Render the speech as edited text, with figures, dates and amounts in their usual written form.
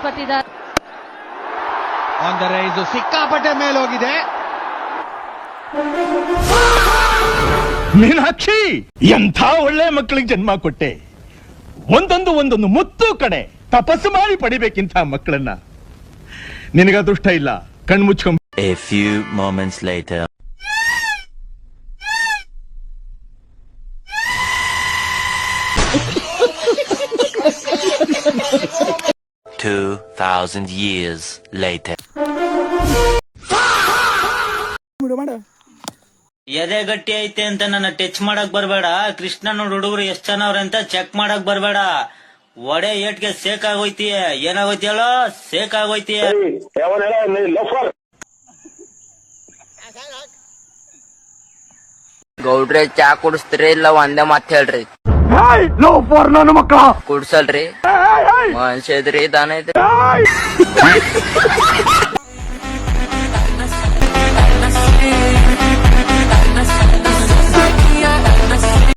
ಪತಿದಾರ on the rice, ಸಿಕ್ಕಾಪಟ್ಟೆ ಮೇಲೋಗಿದೆ. ಮೀನಾಕ್ಷಿ, ಎಂಥ ಒಳ್ಳೆ ಮಕ್ಕಳಿಗೆ ಜನ್ಮ ಕೊಟ್ಟೆ. ಒಂದೊಂದು ಮುತ್ತು ಕಡೆ ತಪಸ್ಸು ಮಾಡಿ ಪಡಿಬೇಕಿಂತ ಮಕ್ಕಳನ್ನ. ನಿನಗ ಅದೃಷ್ಟ ಇಲ್ಲ, ಕಣ್ಮುಚ್ಕೊಂಡ್. A few moments later. $2,000 years later. ಎದೆ ಗಟ್ಟಿ ಐತೆ ಅಂತ ನನ್ನ ಟಚ್ ಮಾಡಕ್ ಬರ್ಬೇಡ. ಕೃಷ್ಣನ ಹುಡುಗರು ಎಷ್ಟ್ ಜನ ಅವ್ರೆ ಅಂತ ಚೆಕ್ ಮಾಡಕ್ ಬರ್ಬೇಡ. ಒಡೆ ಏಟ್ಗೆ ಸೇಕ್ ಆಗೋಯ್ತೀಯ. ಏನಾಗೋಯ್ತಿಯಲ್ಲ, ಸೇಕ್ ಆಗೋಯ್ತೀಯ. ಗೌಡ್ರೆ ಚಾ ಕುಡಿಸ್ತೀರಿ ಇಲ್ಲ ಒಂದೇ ಮಾತ್ ಹೇಳ್ರಿ? ಕುಡ್ಸಲ್ರಿ? ಮನುಷ್ಯ ಇದ್ರಿ, ದಾನ ಇದ್ರಿ.